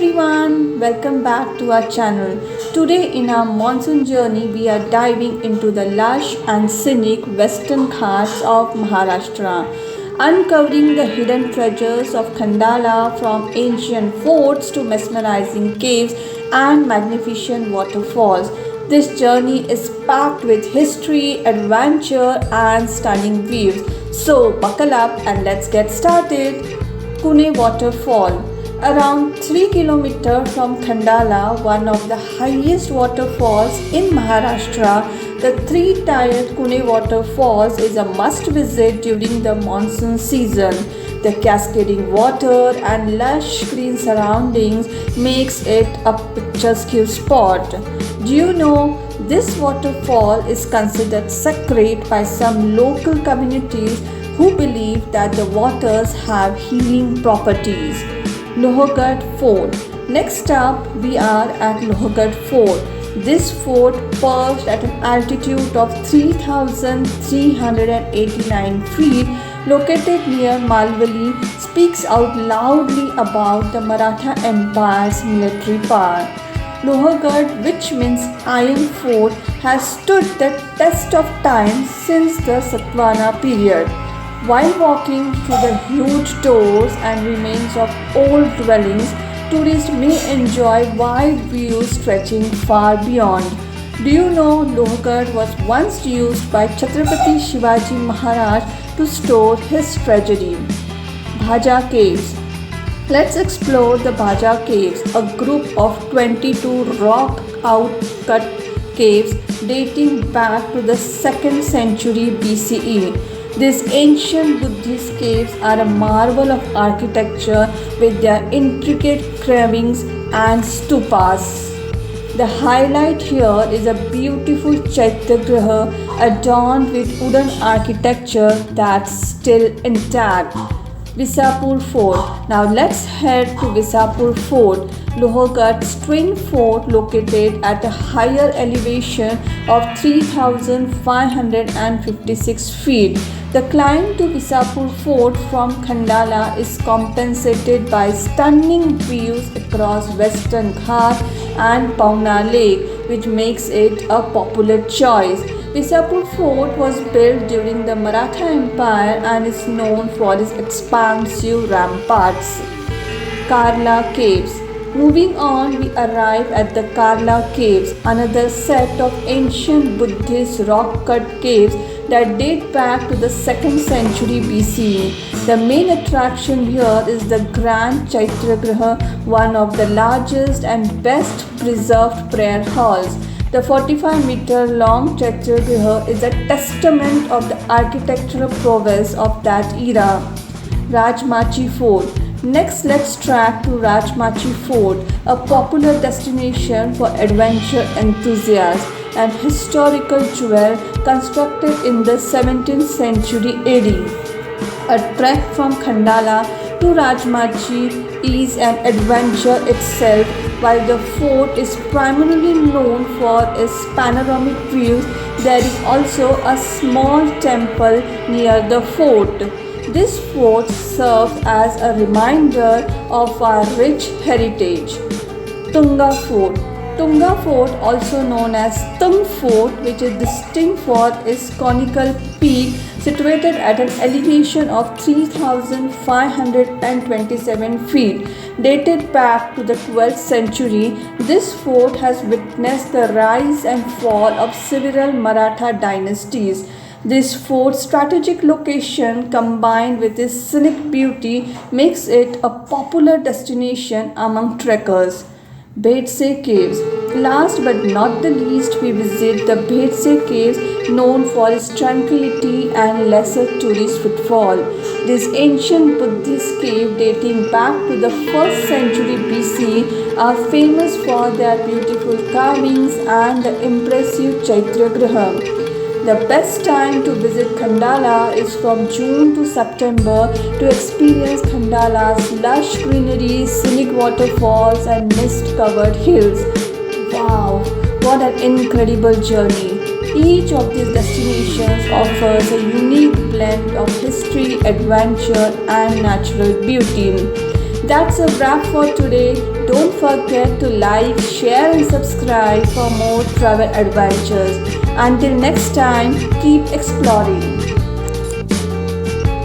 everyone, welcome back to our channel. Today in our monsoon journey we are diving into the lush and scenic western ghats of Maharashtra, uncovering the hidden treasures of Khandala from ancient forts to mesmerizing caves and magnificent waterfalls. This journey is packed with history, adventure and stunning views. So buckle up and let's get started. Kune Waterfall. Around 3 kilometers from Khandala, one of the highest waterfalls in Maharashtra, the three-tiered Kune Waterfalls is a must-visit during the monsoon season. The cascading water and lush green surroundings makes it a picturesque spot. Do you know this waterfall is considered sacred by some local communities who believe that the waters have healing properties? Lohargarh Fort. Next up, we are at Lohargarh Fort. This fort, perched at an altitude of 3,389 feet, located near Malvali, speaks out loudly about the Maratha Empire's military power. Lohargarh, which means Iron Fort, has stood the test of time since the Satavahana period. While walking through the huge doors and remains of old dwellings, tourists may enjoy wide views stretching far beyond. Do you know Lohargarh was once used by Chhatrapati Shivaji Maharaj to store his treasury? Bhaja Caves. Let's explore the Bhaja Caves, a group of 22 rock outcut caves dating back to the 2nd century BCE. These ancient Buddhist caves are a marvel of architecture with their intricate carvings and stupas. The highlight here is a beautiful Chaitya adorned with wooden architecture that's still intact. Visapur Fort. Now let's head to Visapur Fort, Lohargarh's twin fort located at a higher elevation of 3,556 feet. The climb to Visapur Fort from Khandala is compensated by stunning views across Western Ghat and Pauna Lake, which makes it a popular choice. Visapur Fort was built during the Maratha Empire and is known for its expansive ramparts. Karla Caves. Moving on, we arrive at the Karla Caves, another set of ancient Buddhist rock-cut caves that date back to the 2nd century BCE. The main attraction here is the Grand Chaitya, one of the largest and best preserved prayer halls. The 45-meter-long Chaitya is a testament of the architectural prowess of that era. Rajmachi Fort. Next, let's trek to Rajmachi Fort, a popular destination for adventure enthusiasts and historical jewel constructed in the 17th century AD. A trek from Khandala to Rajmachi is an adventure itself. While the fort is primarily known for its panoramic views, there is also a small temple near the fort. This fort serves as a reminder of our rich heritage. Tunga Fort. Tunga Fort, also known as Tung Fort, which is distinct for its conical peak, situated at an elevation of 3,527 feet. Dated back to the 12th century, this fort has witnessed the rise and fall of several Maratha dynasties. This fort's strategic location combined with its scenic beauty makes it a popular destination among trekkers. Bhedse Caves. Last but not the least, we visit the Bhedse Caves, known for its tranquility and lesser tourist footfall. This ancient Buddhist cave dating back to the 1st century BC are famous for their beautiful carvings and the impressive Chaitya. The best time to visit Khandala is from June to September to experience Khandala's lush greenery, scenic waterfalls and mist-covered hills. Wow, what an incredible journey! Each of these destinations offers a unique blend of history, adventure and natural beauty. That's a wrap for today. Don't forget to like, share, and subscribe for more travel adventures. Until next time, keep exploring.